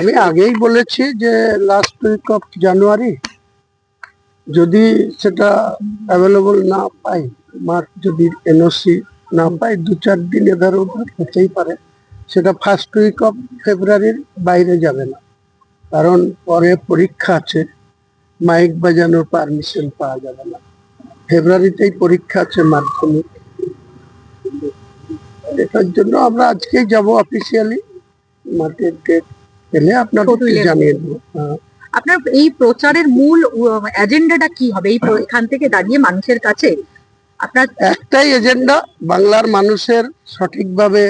আমি আগেই বলেছি যে লাস্ট উইক অফ জানুয়ারি যদি সেটা অ্যাভেলেবল না পাই, মার্চ যদি এনওসি না পাই, 2-4 দিন এধার ওধার হতেই পারে। সেটা ফার্স্ট উইক অফ ফেব্রুয়ারির বাইরে যাবে না, কারণ পরে পরীক্ষা আছে, মাইক বাজানোর পারমিশন পাওয়া যাবে না। ফেব্রুয়ারিতেই পরীক্ষা আছে মাধ্যমিক, এটার জন্য আমরা আজকেই যাব অফিসিয়ালি, মাঠের ডেট এলে আপনাদের জানিয়ে দেবো। আপনার এই প্রচারের মূল এজেন্ডাটা কি হবে এখান থেকে দাঁড়িয়ে মানুষের কাছে? আপনার একটাই এজেন্ডা, বাংলার মানুষের সঠিকভাবে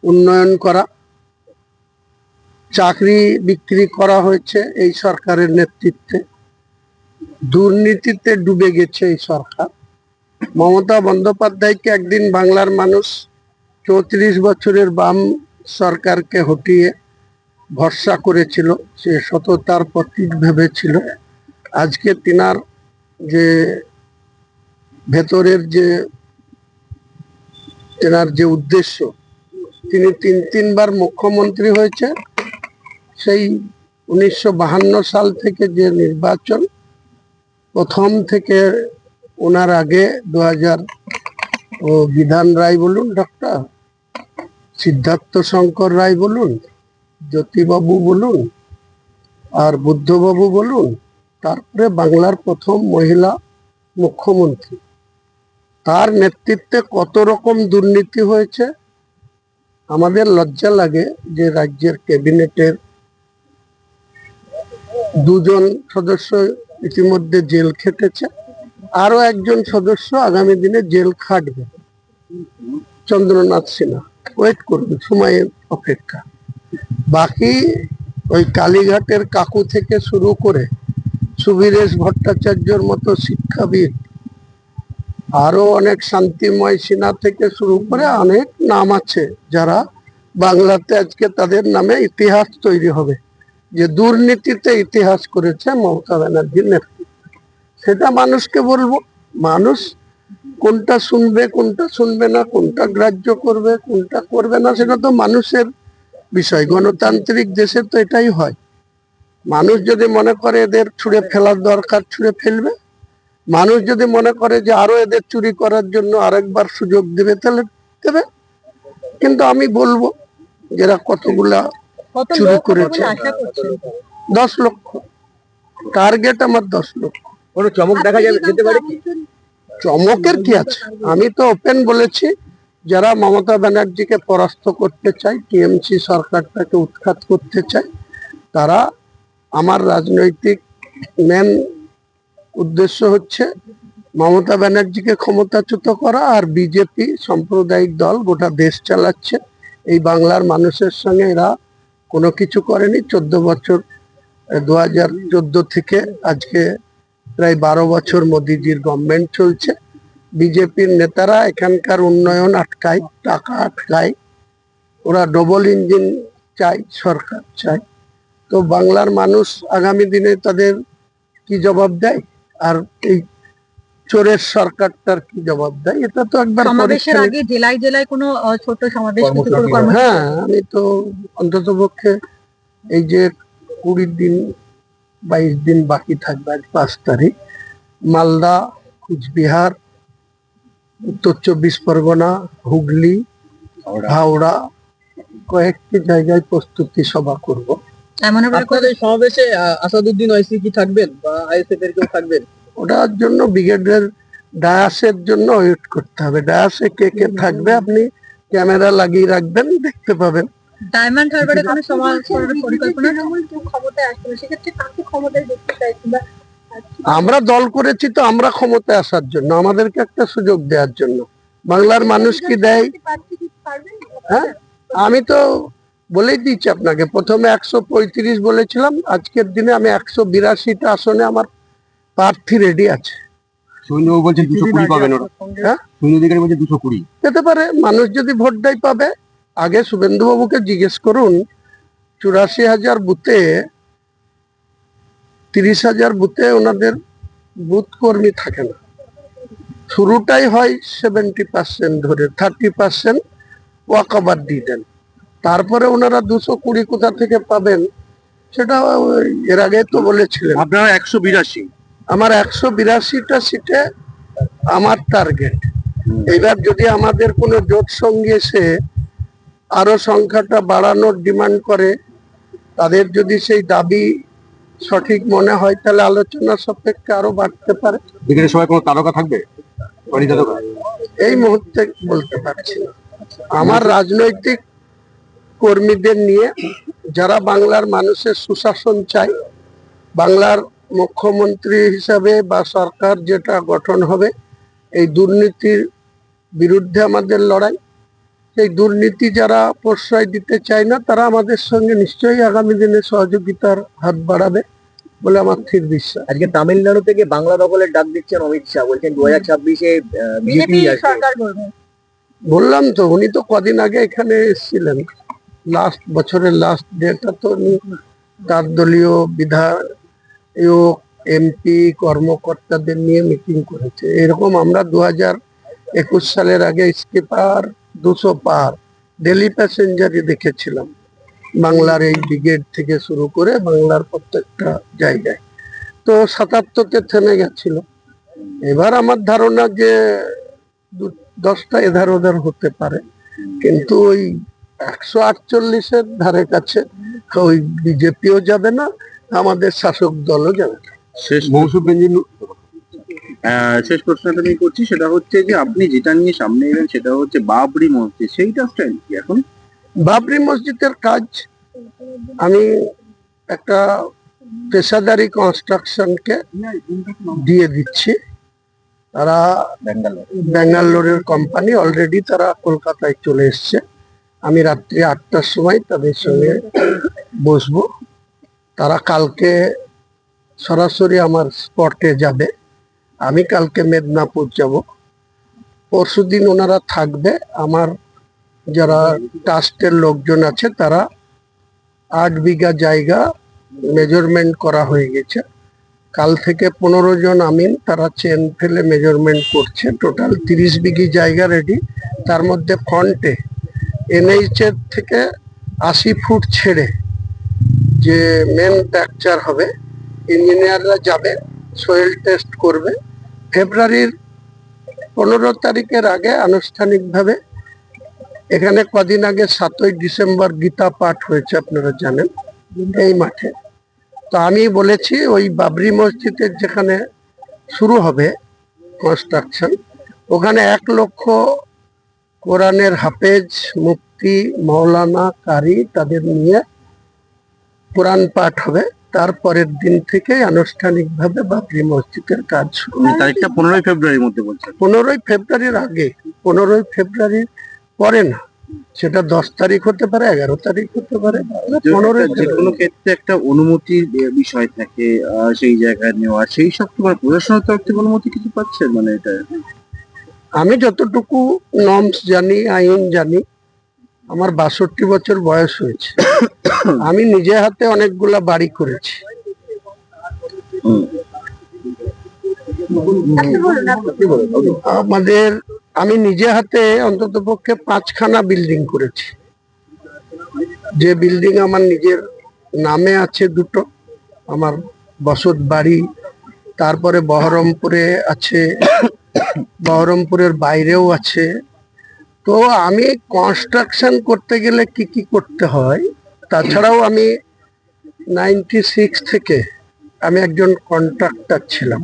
উন্নয়ন করা। চাকরি বিক্রি করা হয়েছে এই সরকারের নেতৃত্বে, দুর্নীতিতে ডুবে গেছে এই সরকার। মমতা বন্দ্যোপাধ্যায়কে একদিন বাংলার মানুষ 34 বছরের বাম সরকারকে হটিয়ে ভরসা করেছিল, সে সততার প্রতীক ভেবেছিল। আজকে তিনার যে ভেতরের যে তেনার যে উদ্দেশ্য, তিনি 3বার মুখ্যমন্ত্রী হয়েছে। সেই 1952 সাল থেকে যে নির্বাচন, প্রথম থেকে ওনার আগে 2000 বিধান রায় বলুন, ডক্টর সিদ্ধার্থ শঙ্কর রায় বলুন, জ্যোতিবাবু বলুন, আর বুদ্ধবাবু বলুন, তারপরে বাংলার প্রথম মহিলা মুখ্যমন্ত্রী। তার নেতৃত্বে কত রকম দুর্নীতি হয়েছে। আমাদের লজ্জা লাগে যে রাজ্যের ক্যাবিনেটের 2 জন সদস্য ইতিমধ্যে জেল খেটেছে, আরো একজন সদস্য আগামী দিনে জেল খাটবে, চন্দ্রনাথ সিনহা। ওয়েট করবে, সময়ের অপেক্ষা। বাকি ওই কালীঘাটের কাকু থেকে শুরু করে সুবীরেশ ভট্টাচার্যর মতো শিক্ষাবিদ, আরো অনেক শান্তিময় সিনহা থেকে শুরু করে অনেক নাম আছে, যারা বাংলাতে আজকে তাদের নামে ইতিহাস তৈরি হবে, যে দুর্নীতিতে ইতিহাস করেছে মমতা ব্যানার্জির নেতৃত্বে। সেটা মানুষকে বলবো, মানুষ কোনটা শুনবে কোনটা শুনবে না, কোনটা গ্রাহ্য করবে কোনটা করবে না, সেটা তো মানুষের বিষয়। গণতান্ত্রিক দেশে তো এটাই হয়। মানুষ যদি মনে করে এদের ছুঁড়ে ফেলার দরকার, ছুঁড়ে ফেলবে। মানুষ যদি মনে করে যে আরো এদের চুরি করার জন্য আরেকবার সুযোগ দেবে, তাহলে দেবে। কিন্তু আমি বলবো যারা কতগুলা চুরি করেছে, 10 লক্ষ টার্গেট আমার, 10 লক্ষ। কোনো চমক দেখা যাবে, যেতে পারে কি? চমকের কি আছে? আমি তো ওপেন বলেছি, যারা মমতা ব্যানার্জিকে পরাস্ত করতে চায়, টিএমসি সরকারটাকে উৎখাত করতে চায়, তারা, আমার রাজনৈতিক মেন উদ্দেশ্য হচ্ছে মমতা ব্যানার্জিকে ক্ষমতাচ্যুত করা। আর বিজেপি সাম্প্রদায়িক দল গোটা দেশ চালাচ্ছে, এই বাংলার মানুষের সঙ্গে এরা কোনো কিছু করেনি। 14 বছর, 2014 থেকে আজকে প্রায় 12 বছর মোদিজির গভর্নমেন্ট চলছে। বিজেপির নেতারা এখানকার উন্নয়ন আটকায়, টাকা আটকায়, ওরা ডবল ইঞ্জিন চাই, সরকার চাই। তো বাংলার মানুষ আগামী দিনে তাদের কি জবাব দেয়, আর এই চোরের সরকারটার কি জবাব দেয়, এটা তো একবার সমাবেশের আগে জেলায় জেলায় কোনো ছোট সমাবেশ? হ্যাঁ, আমি তো অন্তত পক্ষে এই যে 20 দিন 22 দিন বাকি থাকবে, আজ 5 তারিখ, মালদা, কুচবিহার, উত্তর 24 পরগনা, হুগলি, হাওড়া, কয়েকটি জায়গায় প্রস্তুতি সভা করব। আপনাদের সমাবেশে আসাদুদ্দিন ওয়াইসি কি থাকবেন বা আইএসএফ এর কেউ থাকবেন? ওটার জন্য ব্রিগেডের ডায়াসের জন্য ওয়েট করতে হবে। ডায়াসে কে কে থাকবে আপনি ক্যামেরা লাগিয়ে রাখবেন, দেখতে পাবেন। ডায়মন্ড হারবারে কোনো সমাবেশ করার পরিকল্পনা? ক্ষমতায় আসবে, সেক্ষেত্রে কাকে ক্ষমতায় দেখতে চাইছেন? আমরা দল করেছি তো আমরা ক্ষমতায় আসার জন্য, আমাদেরকে একটা সুযোগ দেওয়ার জন্য। বাংলার মানুষ কি দেয়? হ্যাঁ, আমি তো বলেই দিচ্ছি আপনাকে, প্রথমে 135 বলেছিলাম, আজকের দিনে আমি 182টা আসনে আমার প্রার্থী রেডি আছে। শুভেন্দুবাবু বলছেন 220 পাবেন ওরা। হ্যাঁ? শুভেন্দু অধিকারী বলছে 220। পেতে পারে, মানুষ যদি ভোট দেয় পাবে। আগে শুভেন্দু বাবুকে জিজ্ঞেস করুন, 84,000 বুথে 30,000 বুথে ওনাদের বুথ কর্মী থাকে না। শুরুটাই হয় 70% ধরে, 30% ওয়াকওভার দিয়ে দেন। তারপরে ওনারা 220 কোথা থেকে পাবেন সেটা এর আগে তো বলেছিলেন। আপনারা 182। আমার 182টা সিটে আমার টার্গেট। এবার যদি আমাদের কোনো জোট সঙ্গে এসে আরো সংখ্যাটা বাড়ানোর ডিমান্ড করে, তাদের যদি সেই দাবি সঠিক মনে হয় তাহলে আলোচনা সাপেক্ষে আরো বাড়তে পারে। এখানে সবাই কোনো তারকা থাকবে? এই মুহূর্তে বলতে পারছি না। আমার রাজনৈতিক কর্মীদের নিয়ে, যারা বাংলার মানুষের সুশাসন চায়, বাংলার মুখ্যমন্ত্রী হিসাবে বা সরকার যেটা গঠন হবে, এই দুর্নীতির বিরুদ্ধে আমাদের লড়াই। সেই দুর্নীতি যারা প্রশ্রয় দিতে চায় না, তারা আমাদের সঙ্গে নিশ্চয়ই আগামী দিনে সহযোগিতার হাত বাড়াবে বলে আমার ঠিক বিশ্বাস। আজকে তামিলনাড়ু থেকে বাংলা দখলের ডাক দিচ্ছেন অমিত শাহ, বলছেন 2026-এ বিজেপি সরকার করবে। বললাম তো, উনি তো কদিন আগে এখানে এসেছিলেন, বছরের লাস্ট ডেটা তো উনি তার দলীয় বিধায়ক, এমপি, কর্মকর্তাদের নিয়ে মিটিং করেছে। এরকম আমরা 2021 সালের আগে স্কিপার 200 পার ডেলি প্যাসেঞ্জারই দেখেছিলাম, বাংলার এই ব্রিগেড থেকে শুরু করে বাংলার প্রত্যেকটা জায়গায়। তো 77-তে থেমে গেছিল। এবার আমার ধারণা যে 10টা এধার ওধার হতে পারে, কিন্তু ওই 148-এর ধারে কাছে ওই বিজেপিও যাবে না, আমাদের শাসক দলও যাবে না। শেষ প্রশ্নটা আমি করছি, সেটা হচ্ছে যে আপনি যেটা নিয়ে সামনে এলেন সেটা হচ্ছে বাবরি মসজিদ, সেইটা স্টাইল কি এখন? বাবরি মসজিদের কাজ আমি একটা পেশাদারি কনস্ট্রাকশনকে দিয়ে দিচ্ছি। তারা ব্যাঙ্গালোরের কোম্পানি, অলরেডি তারা কলকাতায় চলে এসছে। আমি রাত্রি 8টার সময় তাদের সঙ্গে বসবো। তারা কালকে সরাসরি আমার স্পটে যাবে, আমি কালকে মেদিনীপুর যাব। পরশুদিন ওনারা থাকবে। আমার যারা ট্রাস্টের লোকজন আছে, তারা 8 বিঘা জায়গা মেজারমেন্ট করা হয়ে গেছে। কাল থেকে 15 জন আমিন, তারা চেন ফেলে মেজারমেন্ট করছে। টোটাল 30 বিঘি জায়গা রেডি। তার মধ্যে ফ্রন্টে NH এর থেকে 80 ফুট ছেড়ে যে মেন স্ট্রাকচার হবে, ইঞ্জিনিয়াররা যাবে, সয়েল টেস্ট করবে। ফেব্রুয়ারির 15 তারিখের আগে আনুষ্ঠানিকভাবে, এখানে কদিন আগে 7ই ডিসেম্বর গীতা পাঠ হয়েছে আপনারা জানেন এই মাঠে। তো আমি বলেছি ওই বাবরি মসজিদের যেখানে শুরু হবে কনস্ট্রাকশন, ওখানে 1 লক্ষ কোরআনের হাফেজ, মুফতি, মাওলানা, কারি তাদের নিয়ে কোরআন পাঠ হবে। তারপরের দিন থেকে আনুষ্ঠানিকভাবে বাবরি মসজিদের কাজ শুরু। তারিখটা 15ই ফেব্রুয়ারির মধ্যে বলছেন? 15ই ফেব্রুয়ারির আগে, 15ই ফেব্রুয়ারির পরে না। সেটা 10 তারিখ হতে পারে, 11 তারিখ হতে পারে, 15 যে কোনো ক্ষেত্রে একটা অনুমতির বিষয় থাকে, সেই জায়গায় নেওয়া, সেই সব তোমার প্রশাসনের তরফ থেকে অনুমতি কিছু পাচ্ছে? মানে এটা আমি যতটুকু নর্মস জানি, আইন জানি, আমার 62 বছর বয়স হয়েছে। আমি নিজে হাতে অনেকগুলা বাড়ি করেছি। আমি নিজে হাতে অন্তত পক্ষে 5খানা বিল্ডিং করেছি। যে বিল্ডিং আমার নিজের নামে আছে 2টো, আমার বসত বাড়ি। তারপরে বহরমপুরে আছে, বহরমপুরের বাইরেও আছে। তো আমি কনস্ট্রাকশন করতে গেলে কি কি করতে হয়, তাছাড়াও আমি 96 থেকে আমি একজন কন্ট্রাক্টর ছিলাম।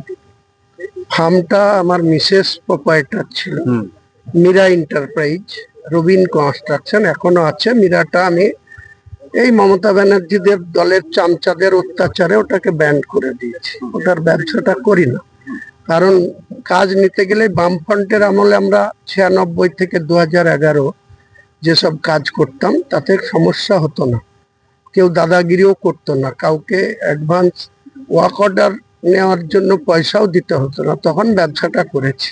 ফার্মটা আমার মিসেস প্রোপাইটার ছিল, মীরা এন্টারপ্রাইজ, রবিন কনস্ট্রাকশন এখনো আছে। মীরাটা আমি এই মমতা ব্যানার্জিদের দলের চামচাদের অত্যাচারে ওটাকে ব্যান্ড করে দিয়েছি, ওটার ব্যবসাটা করি না। কারণ কাজ নিতে গেলে বামফ্রন্টের আমলে আমরা 96 থেকে 2011 যেসব কাজ করতাম তাতে সমস্যা হতো না, কেউ দাদাগিরিও করতো না, কাউকে অ্যাডভান্স ওয়ার্ক অর্ডার নেওয়ার জন্য পয়সাও দিতে হতো না, তখন ব্যবসাটা করেছি।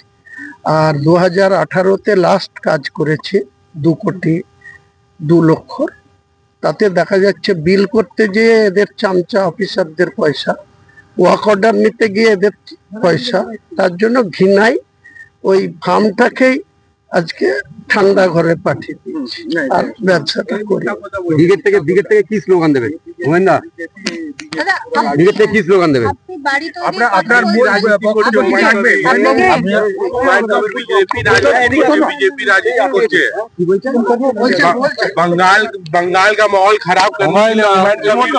আর 2018-তে লাস্ট কাজ করেছি 2,02,00,000। তাতে দেখা যাচ্ছে বিল করতে গিয়ে এদের চামচা অফিসারদের পয়সা, ওয়াক অর্ডার নিতে গিয়ে এদের পয়সা, তার জন্য ঘৃণায় ওই ফার্মটাকেই আজকে ঠান্ডা ঘরে পাঠিয়ে দিয়েছি আর ব্যবসাটা করি। দিকের থেকে কি স্লোগান দেবেন গোয়েন্দা? দিকের থেকে কি স্লোগান দেবেন? আপনার মূল বক্তব্য থাকবে। बीजेपी राजनीति করছে, बंगाल का माहौल खराब करने के लिए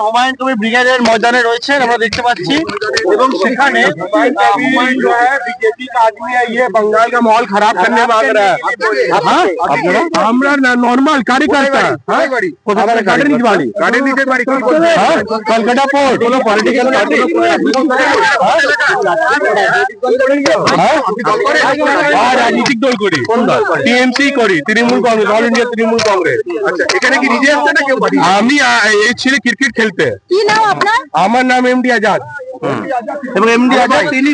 হুমায়ুন কবির ব্রিগেডের ময়দানে রয়েছেন আমরা দেখতে পাচ্ছি, এবং সেখানে হুমায়ুন जो है बीजेपी का आदमी है, ये बंगाल का माहौल खराब करने मांग रहा है। আমরা নরমাল कार्यकर्ता कलकत्ता पोर्ट কোনো পলিটিক্যাল পার্টি রাজনৈতিক দল করি, টিএমসি করি, তৃণমূল কংগ্রেস, অল ইন্ডিয়া তৃণমূল কংগ্রেস। আচ্ছা, এখানে কি নিজে আসছে না কেউ? আমি এই ছেলে ক্রিকেট খেলতে। কি নাম আপনার? আমার নাম এমডি আজাদ, এবং এমডি আজাদ তিনি